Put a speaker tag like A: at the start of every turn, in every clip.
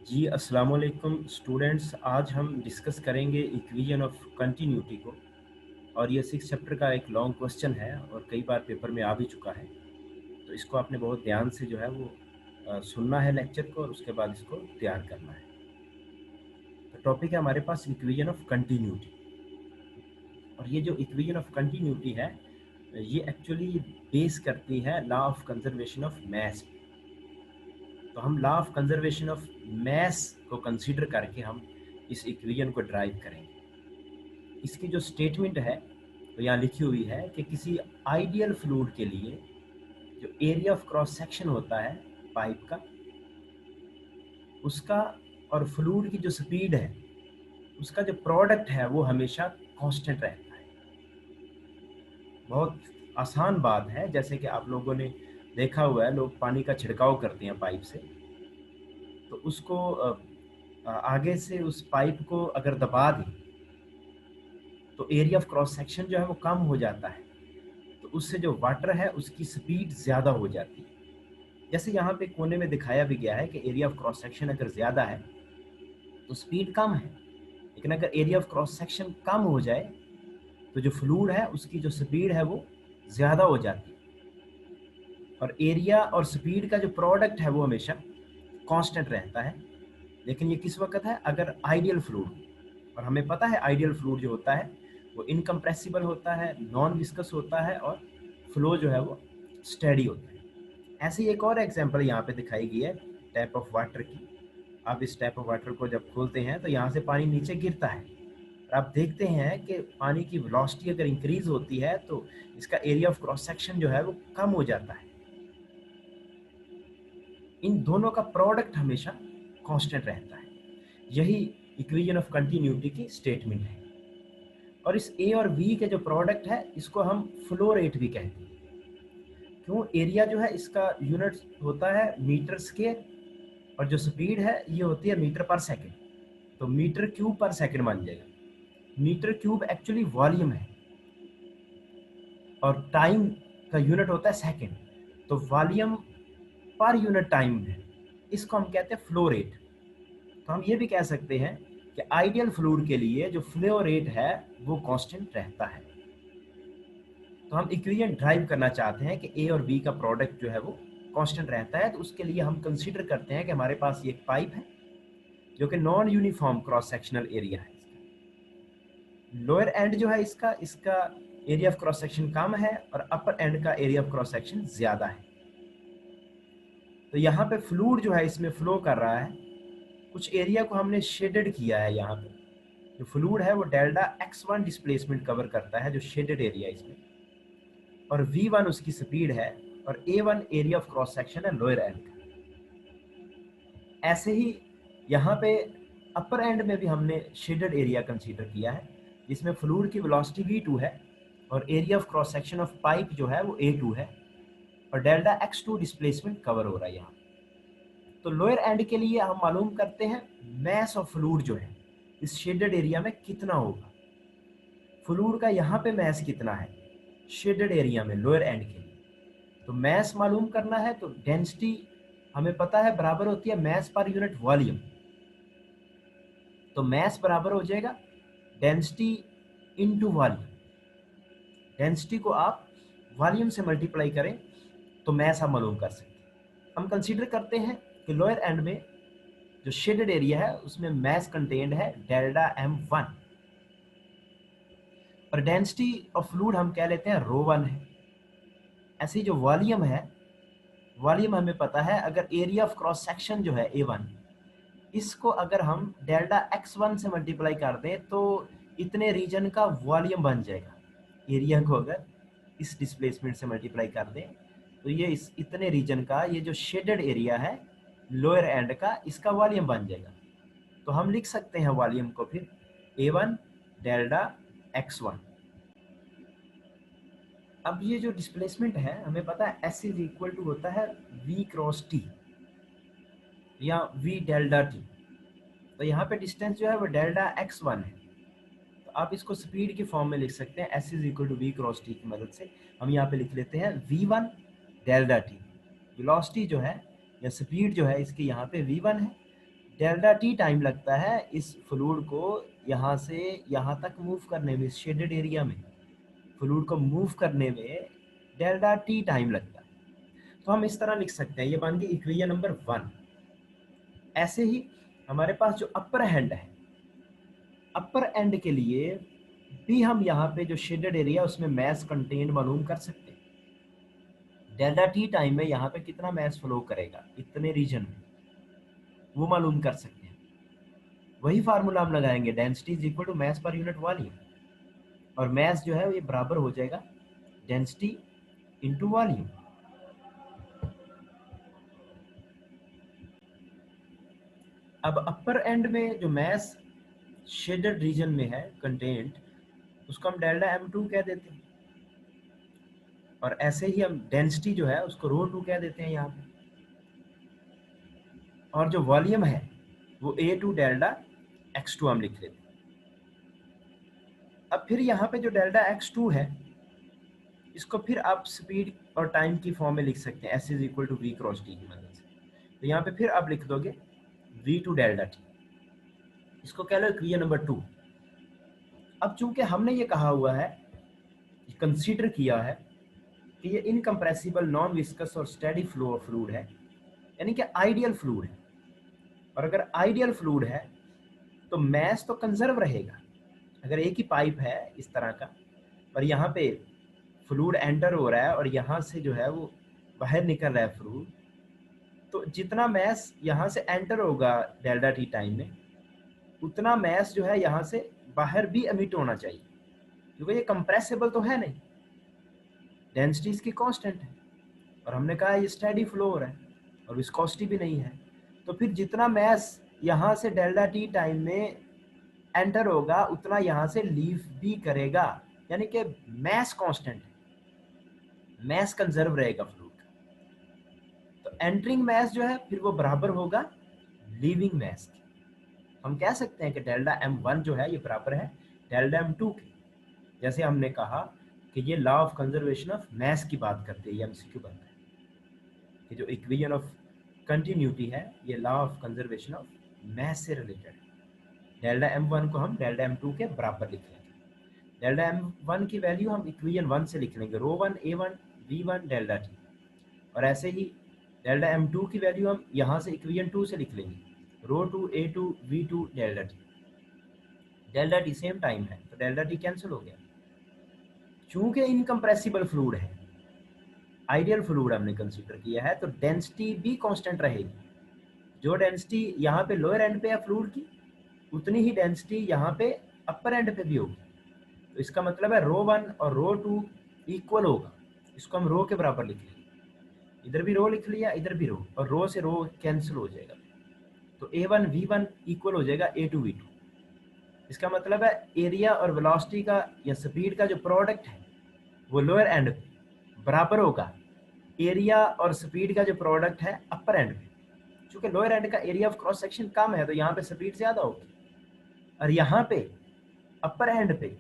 A: जी अस्सलाम वालेकुम स्टूडेंट्स। आज हम डिस्कस करेंगे इक्वेशन ऑफ कंटिन्यूटी को। और ये 6 चैप्टर का एक लॉन्ग क्वेश्चन है और कई बार पेपर में आ भी चुका है। तो इसको आपने बहुत ध्यान से जो है वो सुनना है लेक्चर को और उसके बाद इसको तैयार करना है। तो टॉपिक है हमारे पास इक्वेशन ऑफ कंटिन्यूटी। और ये जो इक्वेशन ऑफ कंटिन्यूटी है ये एक्चुअली बेस करती है law of conservation of mass. तो हम law of conservation of mass को कंसीडर करके हम इस इक्वेशन को ड्राइव करेंगे। इसकी जो स्टेटमेंट है तो यहाँ लिखी हुई है कि किसी आइडियल फ्लूइड के लिए जो एरिया ऑफ क्रॉस सेक्शन होता है पाइप का, उसका और फ्लूइड की जो स्पीड है उसका जो प्रोडक्ट है वो हमेशा कांस्टेंट रहता है। बहुत आसान बात है, जैसे कि आप लोगों ने देखा हुआ है, लोग पानी का छिड़काव करते हैं पाइप से, तो उसको आगे से उस पाइप को अगर दबा दें तो एरिया ऑफ क्रॉस सेक्शन जो है वो कम हो जाता है। तो उससे जो वाटर है उसकी स्पीड ज़्यादा हो जाती है। जैसे यहाँ पे कोने में दिखाया भी गया है कि एरिया ऑफ क्रॉस सेक्शन अगर ज़्यादा है तो स्पीड कम है, लेकिन अगर एरिया ऑफ क्रॉस सेक्शन कम हो जाए तो जो फ्लूइड है उसकी जो स्पीड है वो ज़्यादा हो जाती है। और एरिया और स्पीड का जो प्रोडक्ट है वो हमेशा कांस्टेंट रहता है। लेकिन ये किस वक्त है? अगर आइडियल फ्लूइड। और हमें पता है आइडियल फ्लूइड जो होता है वो इनकम्प्रेसिबल होता है, नॉन विस्कस होता है और फ्लो जो है वो स्टेडी होता है। ऐसे ही एक और एग्जांपल यहाँ पे दिखाई गई है टैप ऑफ वाटर की। आप इस टैप ऑफ वाटर को जब खोलते हैं तो यहाँ से पानी नीचे गिरता है। और आप देखते हैं कि पानी की वेलोसिटी अगर इंक्रीज होती है तो इसका एरिया ऑफ क्रॉस सेक्शन जो है वो कम हो जाता है। इन दोनों का प्रोडक्ट हमेशा कांस्टेंट रहता है। यही इक्वेशन ऑफ कंटिन्यूटी की स्टेटमेंट है। और इस ए और बी के जो प्रोडक्ट है इसको हम फ्लो रेट भी कहते हैं। क्यों? एरिया जो है इसका यूनिट होता है मीटर स्क्वायर और जो स्पीड है ये होती है मीटर पर सेकंड। तो मीटर क्यूब पर सेकंड बन जाएगा। मीटर क्यूब एक्चुअली वॉल्यूम है और टाइम का यूनिट होता है सेकंड। तो वॉल्यूम पर यूनिट टाइम है, इसको हम कहते हैं फ्लो रेट। तो हम ये भी कह सकते हैं कि आइडियल फ्लूइड के लिए जो फ्लो रेट है वो कांस्टेंट रहता है। तो हम इक्वेशन ड्राइव करना चाहते हैं कि ए और बी का प्रोडक्ट जो है वो कांस्टेंट रहता है। तो उसके लिए हम कंसीडर करते हैं कि हमारे पास ये एक पाइप है जो कि non uniform cross sectional area है। लोअर एंड जो है इसका इसका एरिया ऑफ क्रॉस सेक्शन कम है और अपर एंड का एरिया ऑफ क्रॉस सेक्शन ज्यादा है। तो यहाँ पे फ्लूइड जो है इसमें फ्लो कर रहा है। कुछ एरिया को हमने शेडेड किया है। यहाँ पे जो फ्लूइड है वो डेल्टा x1 डिस्प्लेसमेंट कवर करता है, जो शेडेड एरिया इसमें, और v1 उसकी स्पीड है और a1 area of cross section है लोअर एंड का। ऐसे ही यहाँ पे अपर एंड में भी हमने शेडेड एरिया कंसीडर किया है जिसमें फ्लूइड की वेलोसिटी v2 है और area of cross section of pipe जो है वो a2 है और डेल्टा x2 डिस्प्लेसमेंट कवर हो रहा है यहाँ। तो लोअर एंड के लिए हम मालूम करते हैं मैस ऑफ फ्लूइड जो है इस शेडेड एरिया में कितना होगा। फ्लूइड का यहाँ पे मैस कितना है शेडेड एरिया में लोअर एंड के लिए, तो मैस मालूम करना है। तो डेंसिटी हमें पता है बराबर होती है मैस पर यूनिट वॉल्यूम। तो मैस बराबर हो जाएगा डेंसिटी इनटू वॉल्यूम। डेंसिटी को आप वॉल्यूम से मल्टीप्लाई करें तो मैस हम मालूम कर सकते हैं। हम कंसीडर करते हैं कि लोअर एंड में जो शेडेड एरिया है उसमें मैस कंटेन्ड है डेल्टा m1 और डेंसिटी ऑफ फ्लूइड हम कह लेते हैं ρ1 है। ऐसी जो वॉल्यूम है, वॉल्यूम हमें पता है अगर एरिया ऑफ क्रॉस सेक्शन जो है A1 इसको अगर हम डेल्टा x1 से मल्टीप्लाई कर दें तो इतने रीजन का वॉल्यूम बन जाएगा। एरिया को अगर इस डिस्प्लेसमेंट से मल्टीप्लाई कर दें तो ये इस इतने रीजन का ये जो शेडेड एरिया है लोअर एंड का इसका वॉल्यूम बन जाएगा। तो हम लिख सकते हैं वॉल्यूम को फिर A1 डेल्टा x1। अब ये जो डिस्प्लेसमेंट है हमें पता है S इज इक्वल टू होता है V क्रॉस T या V डेल्टा T। तो यहाँ पे डिस्टेंस जो है वो डेल्टा x1 है। तो आप इसको स्पीड के फॉर्म में लिख सकते हैं S is equal to V cross T की मदद से। हम यहाँ पे लिख लेते हैं V1 डेल्टा T। वेलोसिटी जो है या स्पीड जो है इसकी यहाँ पे V1 है, डेल्टा टी टाइम लगता है इस फ्लूइड को यहाँ से यहाँ तक मूव करने में, शेडेड एरिया में फ्लूइड को मूव करने में डेल्टा टी टाइम लगता है। तो हम इस तरह लिख सकते हैं, ये मान के इक्वेशन नंबर 1। ऐसे ही हमारे पास जो अपर हैंड है, अपर एंड के लिए भी हम यहाँ पे जो शेडेड एरिया उसमें मैस कंटेंट मालूम कर सकते हैं। डेल्टा टी टाइम में यहाँ पे कितना मैस फ्लो करेगा इतने रीजन में, वो मालूम कर सकते हैं। वही फार्मूला हम लगाएंगे, density is equal to mass per unit volume, और मैस जो है ये बराबर हो जाएगा डेंसिटी इंटू वॉल्यूम। अब अपर एंड में जो मैस शेडेड रीजन में है कंटेंट, उसको हम डेल्टा m2 कह देते हैं, और ऐसे ही हम डेंसिटी जो है उसको ρ2 कह देते हैं यहाँ पे, और जो वॉल्यूम है वो a2 डेल्टा x2 हम लिख लेते हैं। अब फिर यहाँ पे जो डेल्टा x2 है इसको फिर आप स्पीड और टाइम की फॉर्म में लिख सकते हैं, s is equal to V cross T की मदद से। तो यहाँ पे फिर आप लिख दोगे v2 डेल्टा टी, इसको कह लो इक्वेशन नंबर 2। अब चूंकि हमने ये कहा हुआ है, कंसीडर किया है कि ये इनकम्प्रेसिबल नॉन विस्कस और स्टेडी फ्लो ऑफ फ्लूइड है, यानी कि आइडियल फ्लूइड है, और अगर आइडियल फ्लूइड है तो मैस तो कंजर्व रहेगा। अगर एक ही पाइप है इस तरह का और यहाँ पे फ्लूइड एंटर हो रहा है और यहाँ से जो है वो बाहर निकल रहा है फ्लूइड, तो जितना मैस यहाँ से एंटर होगा डेल्टा टी टाइम में, उतना मैस जो है यहाँ से बाहर भी एमिट होना चाहिए, क्योंकि ये कंप्रेसिबल तो है नहीं, डेंसिटी इसकी कांस्टेंट है, और हमने कहा ये स्टेडी फ्लो हो रहा है और विस्कोसिटी भी नहीं है। तो फिर जितना मैस यहाँ से डेल्टा टी टाइम में एंटर होगा उतना यहाँ से लीव भी करेगा, यानी कि मैस कांस्टेंट है, मैस कंजर्व रहेगा फ्लूइड का। तो एंटरिंग मैस जो है फिर वो बराबर होगा लीविंग मैस के। हम कह सकते हैं कि डेल्टा m1 जो है ये बराबर है डेल्टा m2 के। जैसे हमने कहा कि ये law of conservation of mass की बात करते हैं, ये एमसीक्यू बनता है कि जो इक्वेशन ऑफ कंटिन्यूटी है ये law of conservation of mass से रिलेटेड है। डेल्टा m1 को हम डेल्टा m2 के बराबर लिख लेंगे। डेल्टा m1 की वैल्यू हम इक्वेशन 1 से लिख लेंगे, ρ1 a1 v1 डेल्टा टी, और ऐसे ही डेल्टा m2 की वैल्यू हम यहाँ से इक्वेशन 2 से लिख लेंगे, ρ2 a2 v2 delta T. Delta T same time है तो डेल्टा टी कैंसिल हो गया। चूंकि इनकम्प्रेसिबल फ्लूइड है, आइडियल फ्लूइड हमने कंसीडर किया है, तो डेंसिटी भी कांस्टेंट रहेगी। जो डेंसिटी यहाँ पे लोअर एंड पे है फ्लूइड की, उतनी ही डेंसिटी यहाँ पे अपर एंड पे भी होगी। तो इसका मतलब है ρ1 और ρ2 इक्वल होगा, इसको हम रो के बराबर लिख लेंगे, इधर भी रो लिख लिया इधर भी रो, और रो से रो कैंसिल हो जाएगा, तो a1 v1 इक्वल हो जाएगा a2 v2। इसका मतलब है एरिया और वेलोसिटी का या स्पीड का जो प्रोडक्ट है वो लोअर एंड पे बराबर होगा एरिया और स्पीड का जो प्रोडक्ट है अपर एंड पे। चूंकि लोअर एंड का एरिया ऑफ क्रॉस सेक्शन कम है तो यहाँ पे स्पीड ज्यादा होगी, और यहाँ पे अपर एंड पे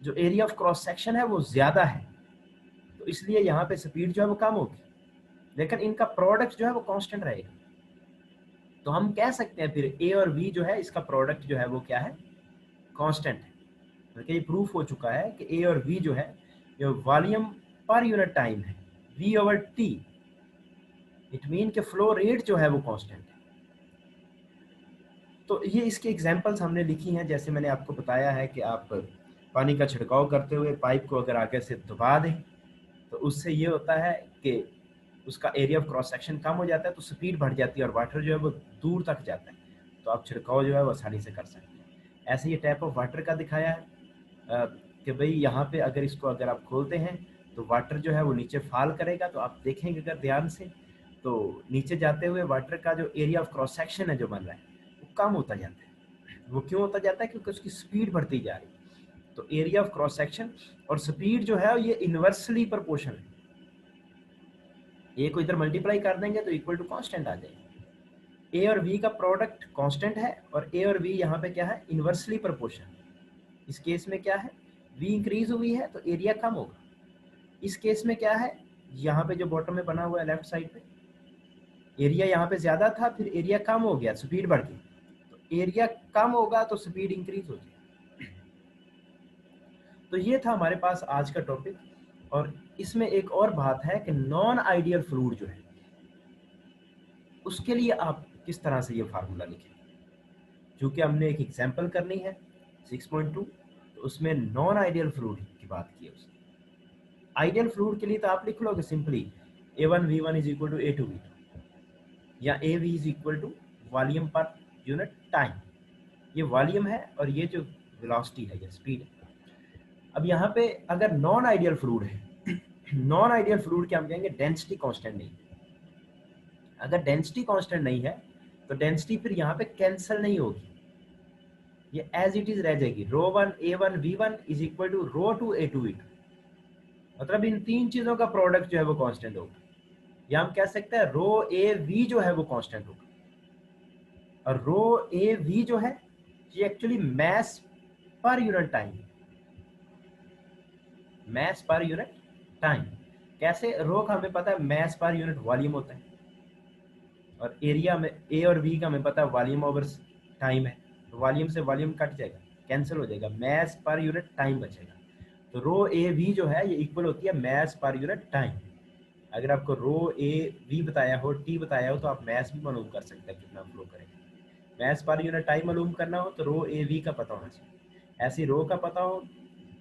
A: जो एरिया ऑफ क्रॉस सेक्शन है वो ज्यादा है, तो इसलिए यहाँ पे स्पीड जो है वो कम होगी, लेकिन इनका प्रोडक्ट जो है वो कांस्टेंट रहेगा। तो हम कह सकते हैं फिर ए और वी जो है इसका प्रोडक्ट जो है वो क्या है, कांस्टेंट है। बल्कि ये प्रूफ हो चुका है कि ए और वी जो है ये वॉल्यूम पर यूनिट टाइम है, V over T, it mean के फ्लो रेट जो है वो कांस्टेंट है। तो ये इसके एग्जांपल्स हमने लिखी हैं, जैसे मैंने आपको बताया है कि आप पानी का छिड़काव करते हुए पाइप को अगर आगे से दबा दें तो उससे ये होता है कि उसका एरिया ऑफ क्रॉस सेक्शन कम हो जाता है, तो स्पीड बढ़ जाती है और वाटर जो है वो दूर तक जाता है, तो आप छिड़काव जो है वो आसानी से कर सकते हैं। ऐसे ये टाइप ऑफ वाटर का दिखाया है कि भाई यहाँ पे अगर इसको अगर आप खोलते हैं तो वाटर जो है वो नीचे फॉल करेगा, तो आप देखेंगे अगर ध्यान से तो नीचे जाते हुए वाटर का जो एरिया ऑफ क्रॉस सेक्शन है जो बन रहा है वो कम होता जाता है। वो क्यों होता जाता है? क्योंकि उसकी स्पीड बढ़ती जा रही है। तो एरिया ऑफ क्रॉस सेक्शन और स्पीड जो है ये इनवर्सली प्रोपोर्शनल है, ए को इधर मल्टीप्लाई कर देंगे तो इक्वल टू कांस्टेंट आ जाएगा। ए और वी का प्रोडक्ट कांस्टेंट है और ए और वी यहाँ पे क्या है, इनवर्सली प्रोपोर्शनल। इस केस में क्या है, वी इंक्रीज हुई है तो एरिया कम होगा। इस केस में क्या है, यहाँ पे जो बॉटम में बना हुआ है लेफ्ट साइड पे, एरिया यहाँ पे ज्यादा था, फिर एरिया कम हो गया, स्पीड बढ़ गई। तो एरिया कम होगा तो स्पीड इंक्रीज हो जाएगी। तो ये था हमारे पास आज का टॉपिक। और इसमें एक और बात है कि नॉन आइडियल फ्लूइड जो है उसके लिए आप किस तरह से ये फार्मूला लिखें, क्योंकि हमने एक एग्जांपल करनी है 6.2, तो उसमें नॉन आइडियल फ्लूइड की बात की है। उसने आइडियल फ्लूइड के लिए तो आप लिख लोगे simply A1V1 is equal to A2V2, या AV is equal to volume per unit time. ये वॉल्यूम है और ये जो वेलोसिटी है, ये स्पीड है। अब यहाँ पे अगर नॉन आइडियल फ्लूइड है, नॉन आइडियल फ्लूइड क्या हम कहेंगे, डेंसिटी कांस्टेंट नहीं। अगर डेंसिटी कांस्टेंट नहीं है तो डेंसिटी फिर यहाँ पे कैंसिल नहीं होगी, ये एज इट इज रह जाएगी। ρ1 A1 V1 is equal to ρ2 A2 V2, मतलब इन तीन चीजों का प्रोडक्ट जो है वो कांस्टेंट होगा। या हम कह सकते हैं रो ए वी जो है वो कांस्टेंट होगा, और रो ए वी जो है ये actually mass per unit time, mass per unit time. कैसे, रो का हमें पता है मैस पर यूनिट वॉल्यूम होता है, और एरिया में ए और वी का हमें पता है वॉल्यूम ओवर टाइम है। तो वॉल्यूम से वॉल्यूम कट जाएगा, कैंसिल हो जाएगा, मैस पर यूनिट टाइम बचेगा। तो रो ए वी जो है ये इक्वल होती है मैस पर यूनिट टाइम। अगर आपको रो ए वी बताया हो, टी बताया हो, तो आप मैस भी मालूम कर सकते हैं कितना फ्लो करेंगे। मैस पर यूनिट टाइम मालूम करना हो तो रो ए वी का पता होना चाहिए। ऐसी रो का पता हो,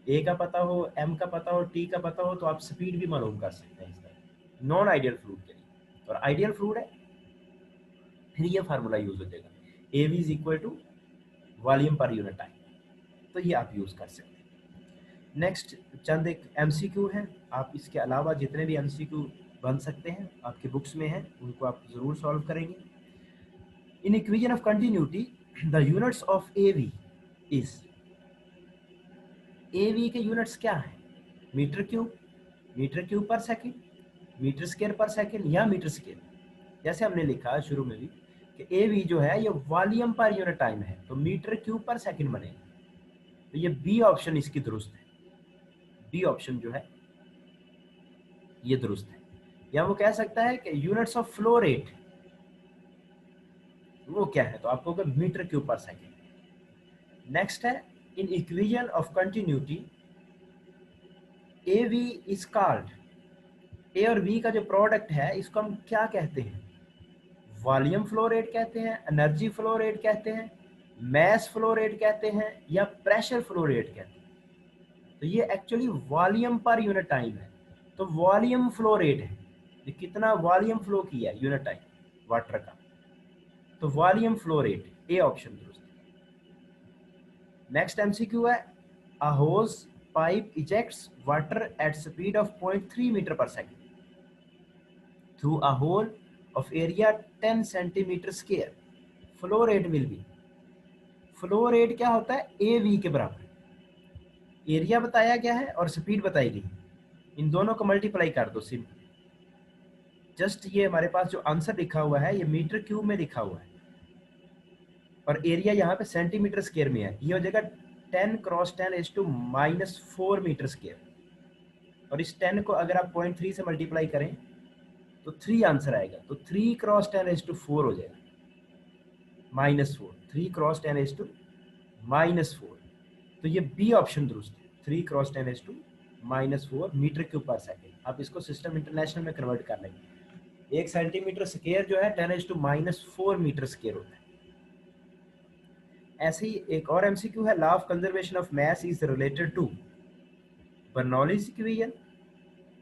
A: ए का पता हो, एम का पता हो, टी का पता हो, तो आप स्पीड भी मालूम कर सकते हैं इस तरह नॉन आइडियल फ्लूइड के लिए। और आइडियल फ्लूइड है फिर ये फार्मूला यूज हो जाएगा, A V is equal to volume per unit time. तो ये आप यूज कर सकते हैं। नेक्स्ट चंद एक एमसीक्यू है, आप इसके अलावा जितने भी एमसीक्यू बन सकते हैं आपकी बुक्स में हैं उनको आप जरूर सॉल्व करेंगे। इन equation of continuity the units of A V is, A V के यूनिट्स क्या है, मीटर क्यूब पर सेकेंड, मीटर स्क्वायर पर सेकेंड, या मीटर स्क्वायर। जैसे हमने लिखा शुरू में भी कि ए वी जो है ये वॉल्यूम पर यूनिट टाइम है, तो मीटर क्यूब पर सेकेंड बनेगा। तो ये बी ऑप्शन इसकी दुरुस्त है, बी ऑप्शन जो है ये दुरुस्त है। या वो कह सकता है कि यूनिट्स ऑफ फ्लो रेट वो क्या है, तो आपको मीटर क्यूब पर सेकेंड। नेक्स्ट है in equation of continuity A V is called, A और वी का जो प्रोडक्ट है इसको हम क्या कहते हैं, वॉल्यूम फ्लो रेट कहते हैं, एनर्जी फ्लो रेट कहते हैं, मैस फ्लो रेट कहते हैं, या प्रेशर फ्लो रेट कहते हैं। तो ये actually volume per unit time है, तो वॉल्यूम फ्लो रेट है, ये कितना वॉल्यूम फ्लो किया यूनिट टाइम वाटर का, तो volume flow rate, A option दुरुस्त। नेक्स्ट एमसीक्यू है a hose pipe ejects water at speed of 0.3 metre per second through a hole of area 10 centimetre square, flow rate will be, flow rate क्या होता है A V के बराबर, area बताया गया है और स्पीड बताई गई, इन दोनों को मल्टीप्लाई कर दो सिंपल। जस्ट ये हमारे पास जो आंसर लिखा हुआ है ये मीटर क्यूब में लिखा हुआ है, और एरिया यहाँ पे सेंटीमीटर स्क्वायर में है, ये हो जाएगा 10 क्रॉस 10⁻⁴ मीटर स्क्वायर। और इस 10 को अगर आप 0.3 से मल्टीप्लाई करें तो 3 आंसर आएगा, तो 3 क्रॉस 10⁻⁴ हो जाएगा, -4, 3 क्रॉस 10⁻⁴। तो ये बी ऑप्शन दुरुस्त है, 3 क्रॉस 10⁻⁴ मीटर क्यूब पर सेकेंड। आप इसको सिस्टम इंटरनेशनल में कन्वर्ट कर लेंगे, 1 सेंटीमीटर स्क्वायर जो है 10⁻⁴ मीटर स्क्वायर होता है। ऐसे ही एक और एमसीक्यू है, law of conservation of mass is related to Bernoulli's equation,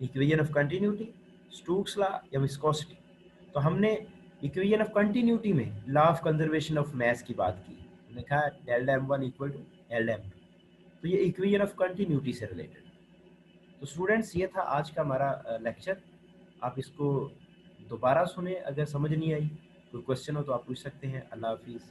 A: equation of continuity, Stokes law, या विस्कोसिटी। तो हमने इक्वेशन ऑफ कंटिन्यूटी में law of conservation of mass की बात की, लिखा है delta m1 equal to delta m2, तो ये इक्वेशन ऑफ कंटिन्यूटी से रिलेटेड। तो स्टूडेंट्स ये था आज का हमारा लेक्चर, आप इसको दोबारा सुने, अगर समझ नहीं आई कोई क्वेश्चन हो तो आप पूछ सकते हैं। अल्लाह हाफिज़।